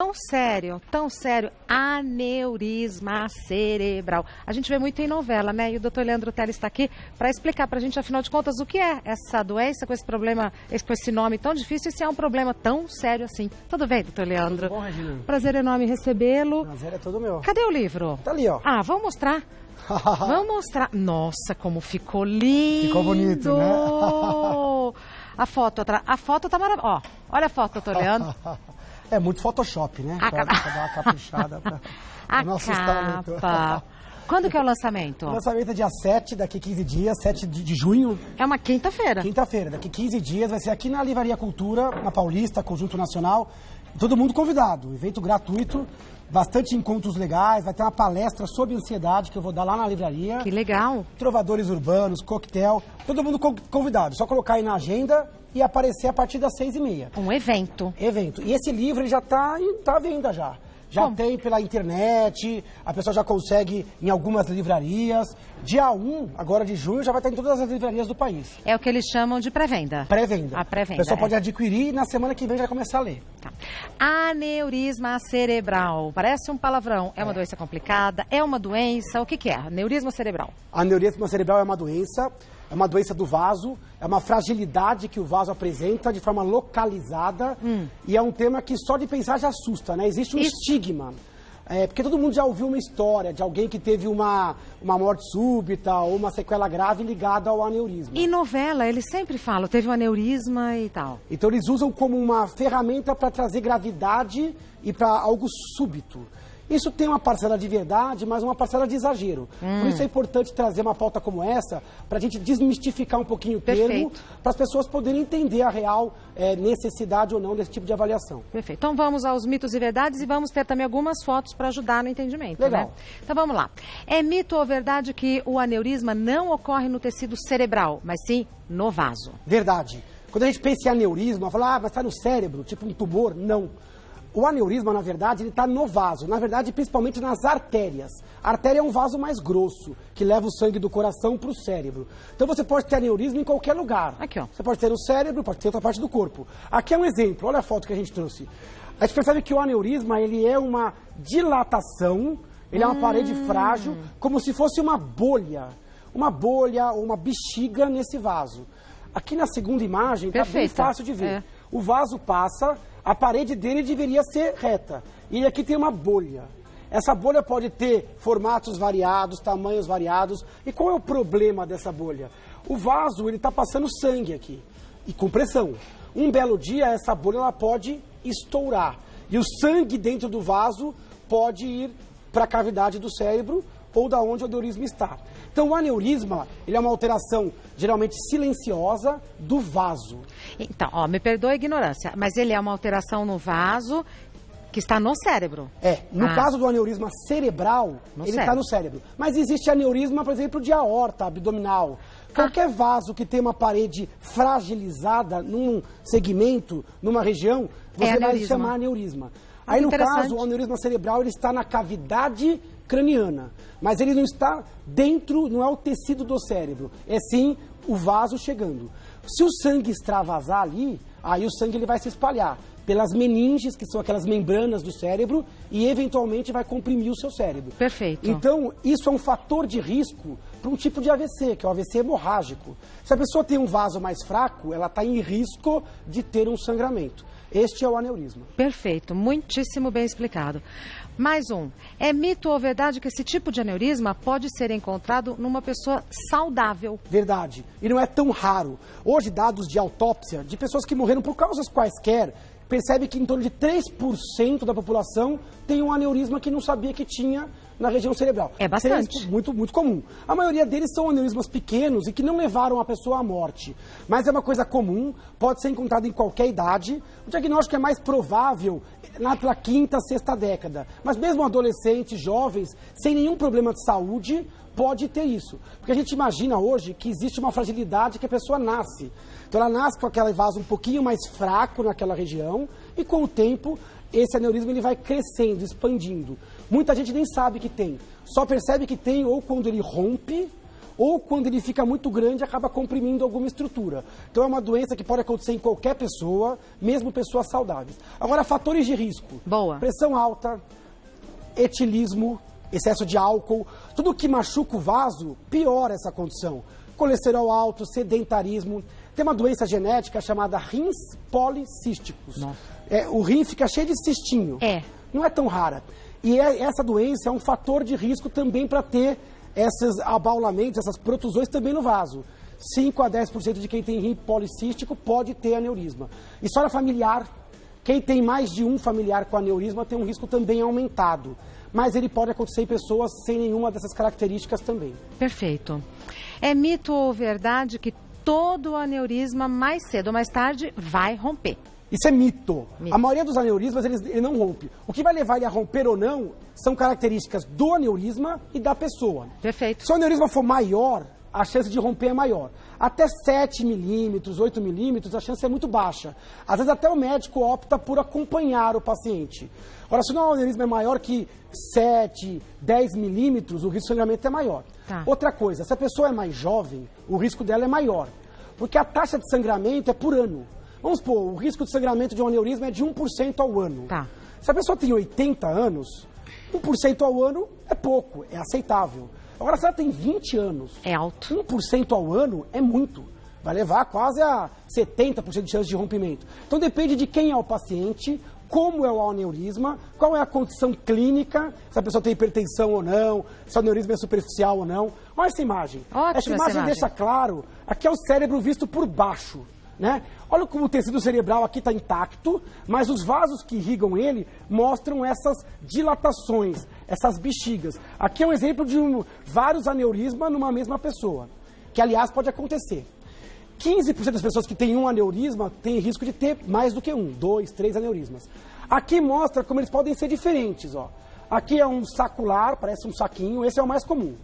Tão sério, aneurisma cerebral. A gente vê muito em novela, né? E o doutor Leandro Teles está aqui para explicar para a gente, afinal de contas, o que é essa doença com esse problema, com esse nome tão difícil e se é um problema tão sério assim. Tudo bem, doutor Leandro? Tudo bom, Regina? Prazer enorme recebê-lo. Prazer é todo meu. Cadê o livro? Tá ali, ó. Ah, vamos mostrar. Vamos mostrar. Nossa, como ficou lindo. Ficou bonito, né? A foto tá maravilhosa. Ó, olha a foto, doutor Leandro. É muito Photoshop, né? Pra dar uma caprichada. A capa. Quando que é o lançamento? O lançamento é dia 7, daqui 15 dias, 7 de junho. É uma quinta-feira. Quinta-feira, daqui 15 dias, vai ser aqui na Livraria Cultura, na Paulista, Conjunto Nacional. Todo mundo convidado, evento gratuito, bastante encontros legais, vai ter uma palestra sobre ansiedade que eu vou dar lá na livraria. Que legal. Trovadores urbanos, coquetel, todo mundo convidado. Só colocar aí na agenda e aparecer a partir das 6h30. Um evento. Evento. E esse livro ele já está à venda já. Já tem pela internet, a pessoa já consegue em algumas livrarias. Dia 1, agora de junho, já vai estar em todas as livrarias do país. É o que eles chamam de pré-venda. Pré-venda. A pré-venda. A pessoa pode adquirir e na semana que vem já começar a ler. Tá. Aneurisma cerebral. Parece um palavrão. É uma doença complicada? É uma doença? O que é? Aneurisma cerebral. Aneurisma cerebral é uma doença do vaso, é uma fragilidade que o vaso apresenta de forma localizada e é um tema que só de pensar já assusta, né? Existe um estigma, porque todo mundo já ouviu uma história de alguém que teve uma morte súbita ou uma sequela grave ligada ao aneurisma. E novela, eles sempre falam, teve um aneurisma e tal. Então eles usam como uma ferramenta para trazer gravidade e para algo súbito. Isso tem uma parcela de verdade, mas uma parcela de exagero. Por isso é importante trazer uma pauta como essa, para a gente desmistificar um pouquinho o termo, para as pessoas poderem entender a real necessidade ou não desse tipo de avaliação. Perfeito. Então vamos aos mitos e verdades e vamos ter também algumas fotos para ajudar no entendimento. Legal. Né? Então vamos lá. É mito ou verdade que o aneurisma não ocorre no tecido cerebral, mas sim no vaso? Verdade. Quando a gente pensa em aneurisma, fala, mas está no cérebro, tipo um tumor? Não. O aneurisma, na verdade, ele está no vaso. Na verdade, principalmente nas artérias. A artéria é um vaso mais grosso, que leva o sangue do coração para o cérebro. Então você pode ter aneurisma em qualquer lugar. Aqui, ó. Você pode ter no cérebro, pode ter outra parte do corpo. Aqui é um exemplo, olha a foto que a gente trouxe. A gente percebe que o aneurisma, ele é uma dilatação, ele é uma parede frágil, como se fosse uma bolha ou uma bexiga nesse vaso. Aqui na segunda imagem, está bem fácil de ver. O vaso passa, a parede dele deveria ser reta. E aqui tem uma bolha. Essa bolha pode ter formatos variados, tamanhos variados. E qual é o problema dessa bolha? O vaso, ele está passando sangue aqui, e com pressão. Um belo dia, essa bolha ela pode estourar. E o sangue dentro do vaso pode ir para a cavidade do cérebro ou da onde o aneurisma está. Então, o aneurisma, ele é uma alteração geralmente silenciosa do vaso. Então, ó, me perdoa a ignorância, mas ele é uma alteração no vaso que está no cérebro. No caso do aneurisma cerebral, ele está no cérebro. Mas existe aneurisma, por exemplo, de aorta abdominal. Qualquer vaso que tem uma parede fragilizada num segmento, numa região, você vai chamar aneurisma. Aí, no caso, o aneurisma cerebral, ele está na cavidade craniana, mas ele não está dentro, não é o tecido do cérebro, é sim o vaso chegando. Se o sangue extravasar ali, aí o sangue ele vai se espalhar pelas meninges, que são aquelas membranas do cérebro, e eventualmente vai comprimir o seu cérebro. Perfeito. Então, isso é um fator de risco para um tipo de AVC, que é o AVC hemorrágico. Se a pessoa tem um vaso mais fraco, ela está em risco de ter um sangramento. Este é o aneurisma. Perfeito, muitíssimo bem explicado. Mais um. É mito ou verdade que esse tipo de aneurisma pode ser encontrado numa pessoa saudável? Verdade. E não é tão raro. Hoje, dados de autópsia de pessoas que morreram por causas quaisquer, percebe que em torno de 3% da população tem um aneurisma que não sabia que tinha na região cerebral. É bastante. Muito, muito comum. A maioria deles são aneurismas pequenos e que não levaram a pessoa à morte. Mas é uma coisa comum, pode ser encontrado em qualquer idade. O diagnóstico é mais provável pela quinta, sexta década. Mas mesmo adolescentes, jovens, sem nenhum problema de saúde, pode ter isso. Porque a gente imagina hoje que existe uma fragilidade que a pessoa nasce. Então ela nasce com aquele vaso um pouquinho mais fraco naquela região e com o tempo esse aneurisma ele vai crescendo, expandindo. Muita gente nem sabe que tem, só percebe que tem ou quando ele rompe ou quando ele fica muito grande, acaba comprimindo alguma estrutura. Então é uma doença que pode acontecer em qualquer pessoa, mesmo pessoas saudáveis. Agora, fatores de risco. Boa. Pressão alta, etilismo, excesso de álcool, tudo que machuca o vaso piora essa condição. Colesterol alto, sedentarismo. Tem uma doença genética chamada rins policísticos. O rim fica cheio de cistinho. Não é tão rara. E essa doença é um fator de risco também para ter esses abaulamentos, essas protusões também no vaso. 5 a 10% de quem tem rim policístico pode ter aneurisma. História familiar, quem tem mais de um familiar com aneurisma tem um risco também aumentado. Mas ele pode acontecer em pessoas sem nenhuma dessas características também. Perfeito. É mito ou verdade que todo aneurisma, mais cedo ou mais tarde, vai romper? Isso é mito. A maioria dos aneurismas, ele não rompe. O que vai levar ele a romper ou não são características do aneurisma e da pessoa. Perfeito. Se o aneurisma for maior, a chance de romper é maior. Até 7 milímetros, 8 milímetros, a chance é muito baixa. Às vezes até o médico opta por acompanhar o paciente. Agora, se o aneurisma é maior que 7, 10 milímetros, o risco de sangramento é maior. Outra coisa, se a pessoa é mais jovem, o risco dela é maior. Porque a taxa de sangramento é por ano. Vamos supor, o risco de sangramento de um aneurisma é de 1% ao ano. Se a pessoa tem 80 anos, 1% ao ano é pouco, é aceitável. Agora, se ela tem 20 anos, é alto. 1% ao ano é muito. Vai levar quase a 70% de chance de rompimento. Então, depende de quem é o paciente, como é o aneurisma, qual é a condição clínica, se a pessoa tem hipertensão ou não, se o aneurisma é superficial ou não. Olha essa imagem. Ótima essa imagem deixa claro, aqui é o cérebro visto por baixo. Né? Olha como o tecido cerebral aqui está intacto, mas os vasos que irrigam ele mostram essas dilatações, essas bexigas. Aqui é um exemplo de vários aneurismas numa mesma pessoa, que aliás pode acontecer. 15% das pessoas que têm um aneurisma têm risco de ter mais do que 1, 2, 3 aneurismas. Aqui mostra como eles podem ser diferentes. Ó. Aqui é um sacular, parece um saquinho, esse é o mais comum.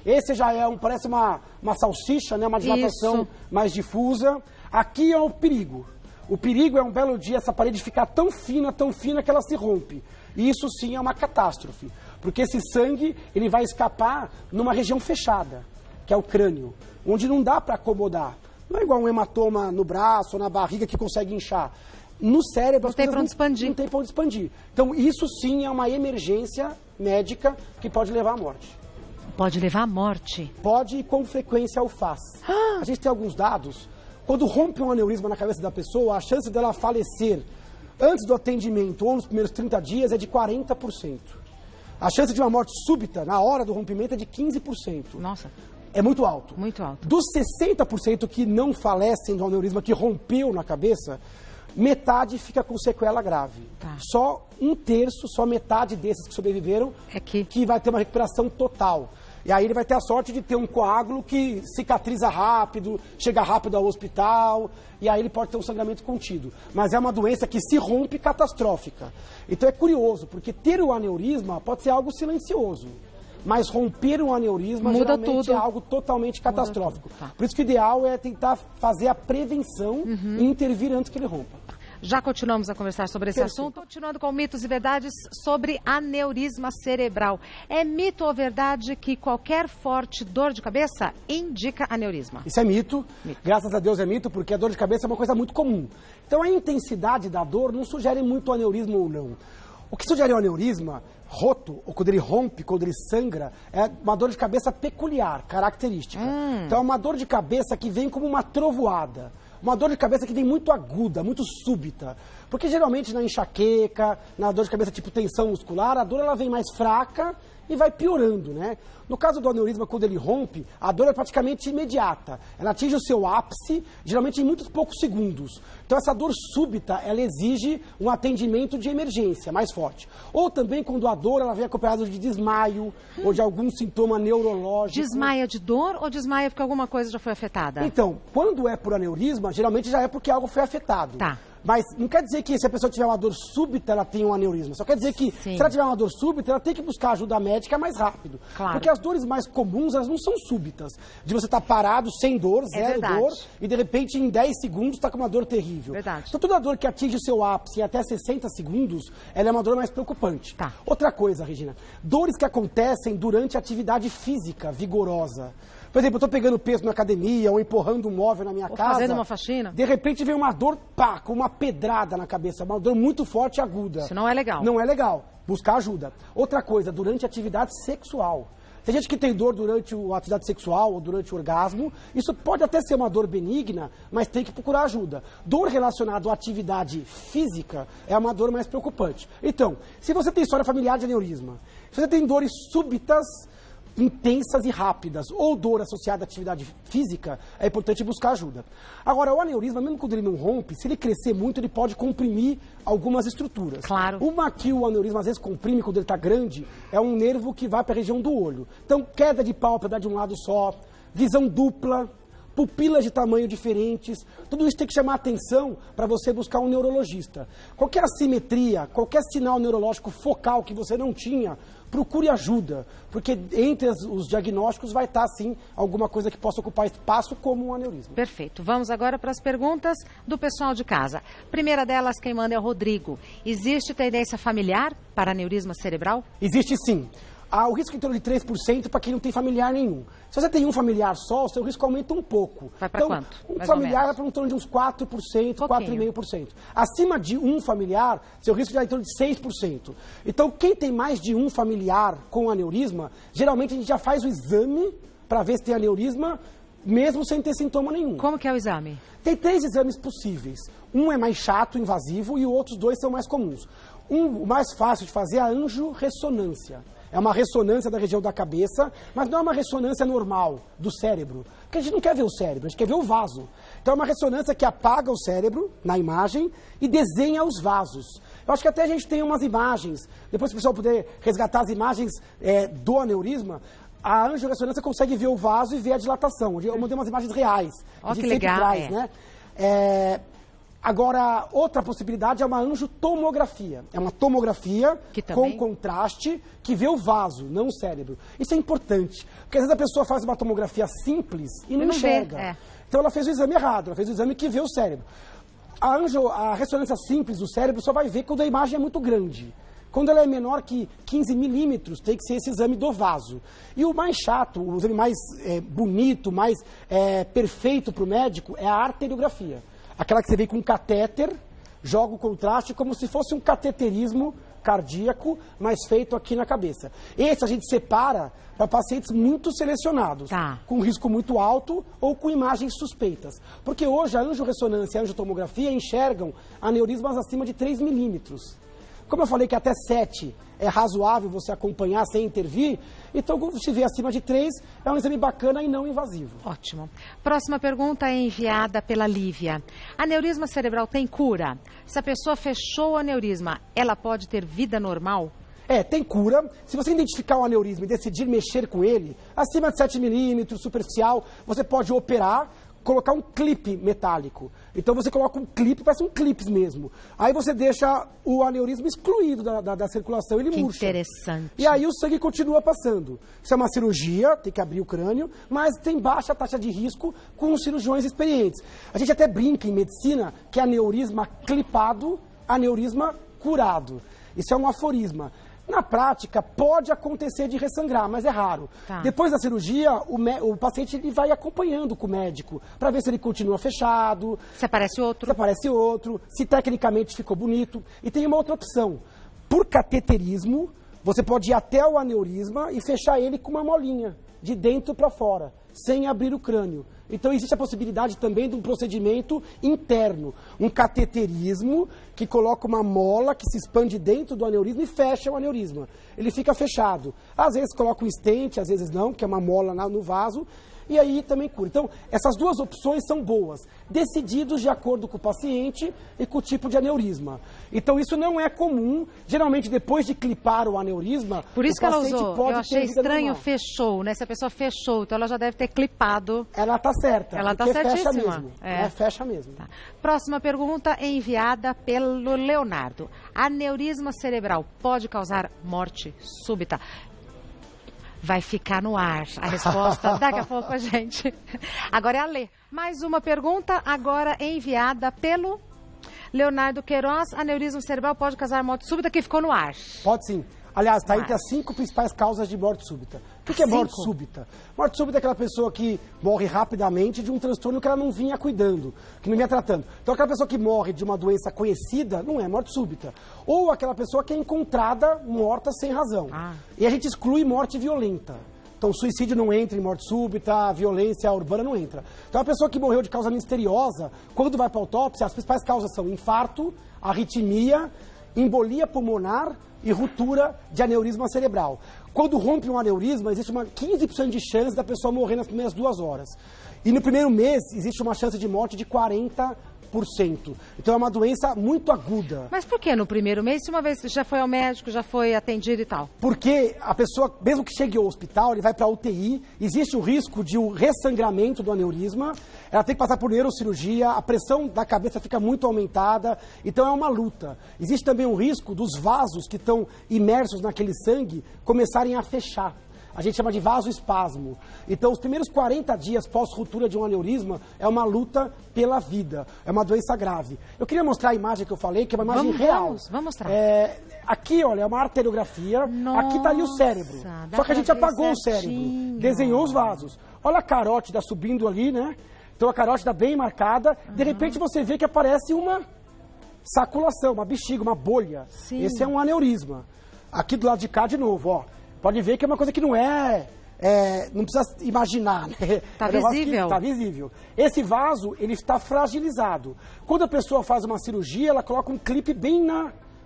Esse já é parece uma salsicha, né? Uma dilatação mais difusa. Aqui é o perigo. O perigo é um belo dia essa parede ficar tão fina que ela se rompe. E isso sim é uma catástrofe. Porque esse sangue ele vai escapar numa região fechada, que é o crânio, onde não dá para acomodar. Não é igual um hematoma no braço ou na barriga que consegue inchar. No cérebro não tem para onde expandir. Não tem para onde expandir. Então isso sim é uma emergência médica que pode levar à morte. Pode levar à morte? Pode e com frequência o faz. A gente tem alguns dados. Quando rompe um aneurisma na cabeça da pessoa, a chance dela falecer antes do atendimento ou nos primeiros 30 dias é de 40%. A chance de uma morte súbita na hora do rompimento é de 15%. Nossa. É muito alto. Muito alto. Dos 60% que não falecem do aneurisma que rompeu na cabeça, metade fica com sequela grave. Só 1/3, só metade desses que sobreviveram que vai ter uma recuperação total. E aí ele vai ter a sorte de ter um coágulo que cicatriza rápido, chega rápido ao hospital, e aí ele pode ter um sangramento contido. Mas é uma doença que se rompe catastrófica. Então é curioso, porque ter o aneurisma pode ser algo silencioso. Mas romper um aneurisma geralmente é algo totalmente catastrófico. Por isso que o ideal é tentar fazer a prevenção e intervir antes que ele rompa. Já continuamos a conversar sobre esse assunto. Continuando com mitos e verdades sobre aneurisma cerebral. É mito ou verdade que qualquer forte dor de cabeça indica aneurisma? Isso é mito. Graças a Deus é mito, porque a dor de cabeça é uma coisa muito comum. Então a intensidade da dor não sugere muito aneurisma ou não. O que sugere o aneurisma, roto, ou quando ele rompe, quando ele sangra, é uma dor de cabeça peculiar, característica. Então é uma dor de cabeça que vem como uma trovoada. Uma dor de cabeça que vem muito aguda, muito súbita. Porque geralmente na enxaqueca, na dor de cabeça tipo tensão muscular, a dor ela vem mais fraca e vai piorando, né? No caso do aneurisma, quando ele rompe, a dor é praticamente imediata. Ela atinge o seu ápice, geralmente em muitos poucos segundos. Então essa dor súbita, ela exige um atendimento de emergência mais forte. Ou também quando a dor ela vem acompanhada de desmaio ou de algum sintoma neurológico. Desmaia de dor ou desmaia porque alguma coisa já foi afetada? Então, quando é por aneurisma, geralmente já é porque algo foi afetado. Mas não quer dizer que se a pessoa tiver uma dor súbita, ela tem um aneurisma. Só quer dizer que se ela tiver uma dor súbita, ela tem que buscar ajuda médica mais rápido. Porque as dores mais comuns, elas não são súbitas. De você estar parado, sem dor, zero dor, e de repente em 10 segundos está com uma dor terrível. Então toda dor que atinge o seu ápice em até 60 segundos, ela é uma dor mais preocupante. Outra coisa, Regina, dores que acontecem durante a atividade física vigorosa. Por exemplo, eu estou pegando peso na academia ou empurrando um móvel na minha casa. Fazendo uma faxina. De repente vem uma dor, pá, com uma pedrada na cabeça, uma dor muito forte e aguda. Isso não é legal. Não é legal. Buscar ajuda. Outra coisa, durante a atividade sexual. Tem gente que tem dor durante a atividade sexual ou durante o orgasmo. Isso pode até ser uma dor benigna, mas tem que procurar ajuda. Dor relacionada à atividade física é uma dor mais preocupante. Então, se você tem história familiar de aneurisma, se você tem dores súbitas, intensas e rápidas, ou dor associada à atividade física, é importante buscar ajuda. Agora, o aneurisma, mesmo quando ele não rompe, se ele crescer muito, ele pode comprimir algumas estruturas. Claro. Uma que o aneurisma às vezes comprime quando ele está grande, é um nervo que vai para a região do olho. Então, queda de pálpebra de um lado só, visão dupla, pupilas de tamanho diferentes, tudo isso tem que chamar atenção para você buscar um neurologista. Qualquer assimetria, qualquer sinal neurológico focal que você não tinha, procure ajuda, porque entre os diagnósticos vai estar, sim, alguma coisa que possa ocupar espaço como um aneurisma. Perfeito. Vamos agora para as perguntas do pessoal de casa. Primeira delas, quem manda é o Rodrigo. Existe tendência familiar para aneurisma cerebral? Existe sim. Há o risco em torno de 3% para quem não tem familiar nenhum. Se você tem um familiar só, o seu risco aumenta um pouco. Vai para quanto? Um familiar vai para em torno de uns 4%, 4,5%. Acima de um familiar, seu risco já é em torno de 6%. Então, quem tem mais de um familiar com aneurisma, geralmente a gente já faz o exame para ver se tem aneurisma, mesmo sem ter sintoma nenhum. Como que é o exame? Tem 3 exames possíveis. Um é mais chato, invasivo, e os outros 2 são mais comuns. O mais fácil de fazer é a angiorressonância. É uma ressonância da região da cabeça, mas não é uma ressonância normal do cérebro. Porque a gente não quer ver o cérebro, a gente quer ver o vaso. Então é uma ressonância que apaga o cérebro na imagem e desenha os vasos. Eu acho que até a gente tem umas imagens, depois se o pessoal puder resgatar as imagens do aneurisma, a angiorressonância consegue ver o vaso e ver a dilatação. Eu mandei umas imagens reais. Ó, que legal, né? Agora, outra possibilidade é uma angiotomografia. É uma tomografia com contraste que vê o vaso, não o cérebro. Isso é importante, porque às vezes a pessoa faz uma tomografia simples e não enxerga. Então ela fez o exame errado, ela fez o exame que vê o cérebro. A ressonância simples do cérebro só vai ver quando a imagem é muito grande. Quando ela é menor que 15 milímetros, tem que ser esse exame do vaso. E o mais chato, o exame mais bonito, mais perfeito para o médico é a arteriografia. Aquela que você vê com um catéter, joga o contraste como se fosse um cateterismo cardíaco, mas feito aqui na cabeça. Esse a gente separa para pacientes muito selecionados, com risco muito alto ou com imagens suspeitas. Porque hoje a angiorressonância e a angiotomografia enxergam aneurismas acima de 3 milímetros. Como eu falei que até 7 é razoável você acompanhar sem intervir, então se vê acima de 3, é um exame bacana e não invasivo. Ótimo. Próxima pergunta é enviada pela Lívia. Aneurisma cerebral tem cura? Se a pessoa fechou o aneurisma, ela pode ter vida normal? Tem cura. Se você identificar o aneurisma e decidir mexer com ele, acima de 7 milímetros, superficial, você pode operar, colocar um clipe metálico. Então você coloca um clipe, parece um clipe mesmo. Aí você deixa o aneurisma excluído da circulação, ele murcha. Interessante. E aí o sangue continua passando. Isso é uma cirurgia, tem que abrir o crânio, mas tem baixa taxa de risco com os cirurgiões experientes. A gente até brinca em medicina que é aneurisma clipado, aneurisma curado. Isso é um aforisma. Na prática, pode acontecer de ressangrar, mas é raro. Depois da cirurgia, o paciente ele vai acompanhando com o médico para ver se ele continua fechado. Se aparece outro. Se tecnicamente ficou bonito. E tem uma outra opção. Por cateterismo, você pode ir até o aneurisma e fechar ele com uma molinha, de dentro para fora, sem abrir o crânio. Então existe a possibilidade também de um procedimento interno, um cateterismo que coloca uma mola que se expande dentro do aneurisma e fecha o aneurisma. Ele fica fechado. Às vezes coloca um stent, às vezes não, que é uma mola no vaso, e aí também cura. Então, essas duas opções são boas, decididos de acordo com o paciente e com o tipo de aneurisma. Então, isso não é comum. Geralmente, depois de clipar o aneurisma, por isso o que ela paciente usou. pode Eu achei ter vida estranho, normal. fechou, né? Se a pessoa fechou, então ela já deve ter clipado. Ela está certa. Ela está Fecha certíssima. mesmo. Fecha mesmo. Próxima pergunta é enviada pelo Leonardo. Aneurisma cerebral pode causar morte súbita? Vai ficar no ar a resposta daqui a pouco, a gente. Agora é a Lê. Mais uma pergunta, agora enviada pelo Leonardo Queiroz. Aneurisma cerebral pode causar morte súbita, que ficou no ar. Pode sim. Aliás, está entre as 5 principais causas de morte súbita. O que é morte súbita? Morte súbita é aquela pessoa que morre rapidamente de um transtorno que ela não vinha cuidando, que não vinha tratando. Então, aquela pessoa que morre de uma doença conhecida não é morte súbita. Ou aquela pessoa que é encontrada morta sem razão. E a gente exclui morte violenta. Então, suicídio não entra em morte súbita, violência urbana não entra. Então, a pessoa que morreu de causa misteriosa, quando vai para a autópsia, as principais causas são infarto, arritmia, embolia pulmonar e ruptura de aneurisma cerebral. Quando rompe um aneurisma, existe uma 15% de chance da pessoa morrer nas primeiras 2 horas. E no primeiro mês, existe uma chance de morte de 40%. Então é uma doença muito aguda. Mas por que no primeiro mês, se uma vez já foi ao médico, já foi atendido e tal? Porque a pessoa, mesmo que chegue ao hospital, ele vai para a UTI, existe o risco de um ressangramento do aneurisma, ela tem que passar por neurocirurgia, a pressão da cabeça fica muito aumentada, então é uma luta. Existe também o risco dos vasos que estão imersos naquele sangue começarem a fechar. A gente chama de vasoespasmo. Então, os primeiros 40 dias pós-ruptura de um aneurisma é uma luta pela vida. É uma doença grave. Eu queria mostrar a imagem que eu falei, que é uma imagem real. Vamos mostrar. Aqui, olha, é uma arteriografia. Nossa, aqui está ali o cérebro. Só que a gente apagou o cérebro. Desenhou os vasos. Olha a carótida subindo ali, né? Então, a carótida bem marcada. De repente, você vê que aparece uma saculação, uma bexiga, uma bolha. Sim. Esse é um aneurisma. Aqui do lado de cá, de novo, ó. Pode ver que é uma coisa que não não precisa imaginar, né? Está visível. Está visível. Esse vaso, ele está fragilizado. Quando a pessoa faz uma cirurgia, ela coloca um clipe bem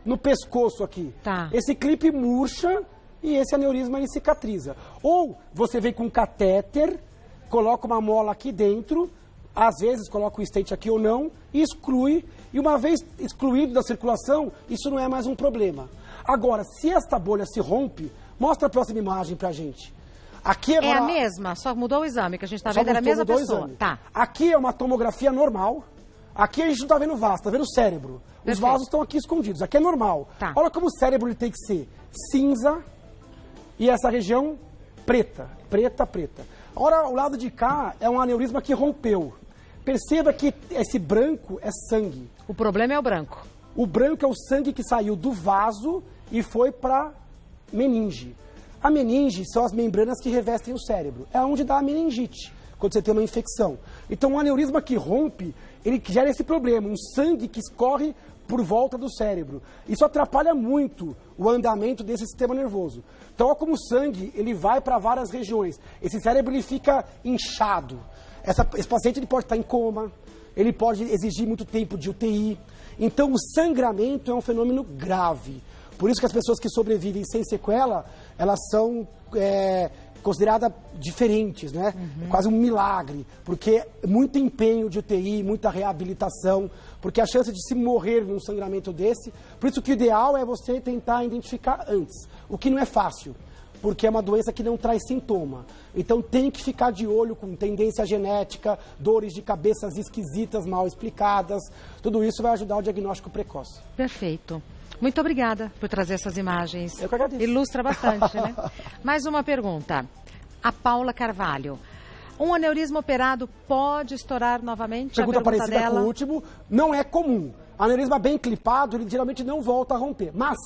no pescoço aqui. Tá. Esse clipe murcha e esse aneurisma ele cicatriza. Ou você vem com um catéter, coloca uma mola aqui dentro, às vezes coloca o stent aqui ou não, e exclui. E uma vez excluído da circulação, isso não é mais um problema. Agora, se esta bolha se rompe, mostra a próxima imagem pra gente. Aqui agora, é a mesma, só mudou o exame, que a gente está vendo, era a mesma pessoa. Tá. Aqui é uma tomografia normal. Aqui a gente não está vendo vaso, está vendo o cérebro. Os vasos estão aqui escondidos. Aqui é normal. Tá. Olha como o cérebro ele tem que ser cinza e essa região preta. Preta. Agora, o lado de cá é um aneurisma que rompeu. Perceba que esse branco é sangue. O problema é o branco. O branco é o sangue que saiu do vaso e foi para meninge. A meninge são as membranas que revestem o cérebro. É onde dá a meningite, quando você tem uma infecção. Então, um aneurisma que rompe, ele gera esse problema, um sangue que escorre por volta do cérebro. Isso atrapalha muito o andamento desse sistema nervoso. Então, olha como o sangue ele vai para várias regiões. Esse cérebro ele fica inchado. Esse paciente ele pode estar em coma, ele pode exigir muito tempo de UTI. Então, o sangramento é um fenômeno grave. Por isso que as pessoas que sobrevivem sem sequela, elas são consideradas diferentes, né? É quase um milagre, porque muito empenho de UTI, muita reabilitação, porque a chance de se morrer num sangramento desse, por isso que o ideal é você tentar identificar antes, o que não é fácil, porque é uma doença que não traz sintoma. Então tem que ficar de olho com tendência genética, dores de cabeças esquisitas, mal explicadas, tudo isso vai ajudar o diagnóstico precoce. Perfeito. Muito obrigada por trazer essas imagens. Eu que agradeço. Ilustra bastante, né? Mais uma pergunta. A Paula Carvalho. Um aneurisma operado pode estourar novamente? Pergunta parecida dela. com o último. Não é comum. Aneurisma bem clipado, ele geralmente não volta a romper. Mas,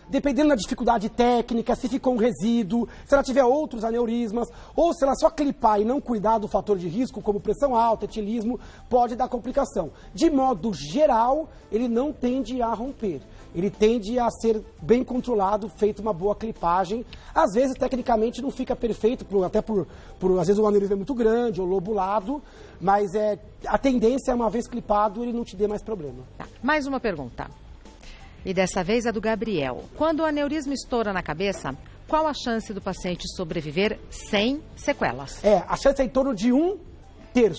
dependendo da dificuldade técnica, se ficou um resíduo, se ela tiver outros aneurismas, ou se ela só clipar e não cuidar do fator de risco, como pressão alta, etilismo, pode dar complicação. De modo geral, ele não tende a romper. Ele tende a ser bem controlado, feito uma boa clipagem. Às vezes, tecnicamente, não fica perfeito, até por às vezes o aneurisma é muito grande ou lobulado, mas a tendência é, uma vez clipado, ele não te dê mais problema. Tá. Mais uma pergunta. E dessa vez é do Gabriel. Quando o aneurisma estoura na cabeça, qual a chance do paciente sobreviver sem sequelas? A chance é em torno de 1/3.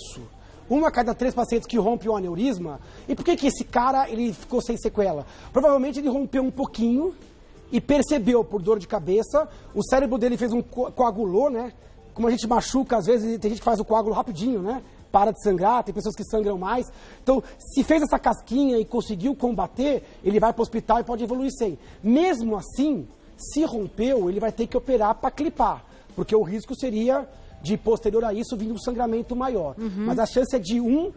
1 a cada 3 pacientes que rompem um aneurisma. E por que esse cara ele ficou sem sequela? Provavelmente ele rompeu um pouquinho e percebeu por dor de cabeça. O cérebro dele fez coagulou, né? Como a gente machuca, às vezes tem gente que faz o coágulo rapidinho, né? Para de sangrar, tem pessoas que sangram mais. Então, se fez essa casquinha e conseguiu combater, ele vai para o hospital e pode evoluir sem. Mesmo assim, se rompeu, ele vai ter que operar para clipar, porque o risco seria de posterior a isso vir um sangramento maior. Mas a chance é de 1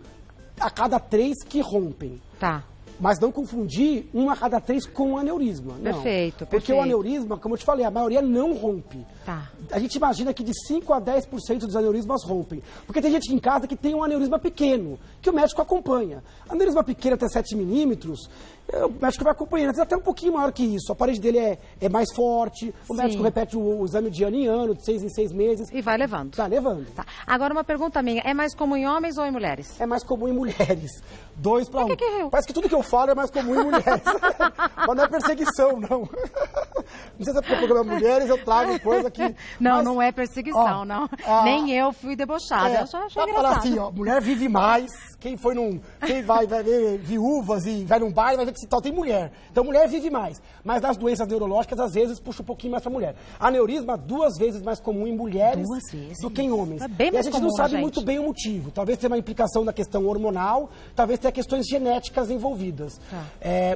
a cada 3 que rompem. Tá. Mas não confundir 1 a cada 3 com um aneurisma. Não. Perfeito, Porque o aneurisma, como eu te falei, a maioria não rompe. Tá. A gente imagina que de 5 a 10% dos aneurismas rompem. Porque tem gente em casa que tem um aneurisma pequeno, que o médico acompanha. Aneurisma pequeno até 7 milímetros, o médico vai acompanhando. Às vezes até um pouquinho maior que isso. A parede dele é mais forte, o médico repete o exame de ano em ano, de 6 em 6 meses. E vai levando. Vai levando. Tá. Agora uma pergunta minha, é mais comum em homens ou em mulheres? É mais comum em mulheres. 2 para 1. que riu? Parece que tudo que eu falo é mais comum em mulheres. Mas não é perseguição, não. Não sei se é porque o programa Mulheres eu trago coisa que... Não, mas, não é perseguição, não. Nem eu fui debochada. Eu só achei engraçado. Falar assim, ó, mulher vive mais. Quem vai ver viúvas e vai num bar vai ver que se tal tem mulher. Então mulher vive mais. Mas nas doenças neurológicas, às vezes, puxa um pouquinho mais pra mulher. Aneurisma, 2 vezes mais comum em mulheres do que em homens. É bem e a mais gente comum, não sabe gente. muito bem o motivo. Talvez tenha uma implicação da questão hormonal, talvez tenha questões genéticas envolvidas.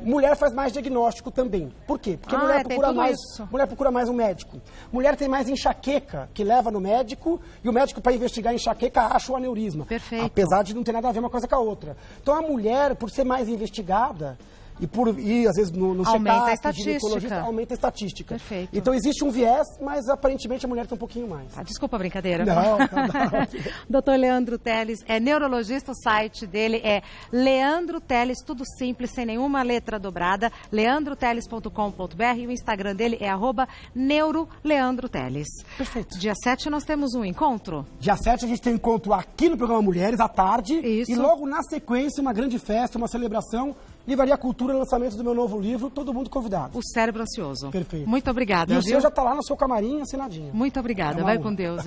Mulher faz mais diagnóstico também. Por quê? Porque mulher procura mais um médico. Mulher tem mais enxaqueca, que leva no médico, e o médico, para investigar a enxaqueca, acha o aneurisma. Perfeito. Apesar de não ter nada a ver uma coisa com a outra. Então a mulher, por ser mais investigada, e por ir, às vezes, no check-up, ginecologista, aumenta a estatística. Perfeito. Então existe um viés, mas aparentemente a mulher tem um pouquinho mais. Desculpa a brincadeira. Não. Doutor Leandro Teles é neurologista, o site dele é Leandro Teles, tudo simples, sem nenhuma letra dobrada, leandroteles.com.br, e o Instagram dele é @neuroleandroteles. Perfeito. Dia 7 nós temos um encontro. Dia 7 a gente tem um encontro aqui no programa Mulheres, à tarde. Isso. E logo na sequência, uma grande festa, uma celebração. Livraria Cultura, lançamento do meu novo livro, todo mundo convidado. O Cérebro Ansioso. Perfeito. Muito obrigada. E o seu já está lá no seu camarim assinadinho. Muito obrigada. Vai com Deus.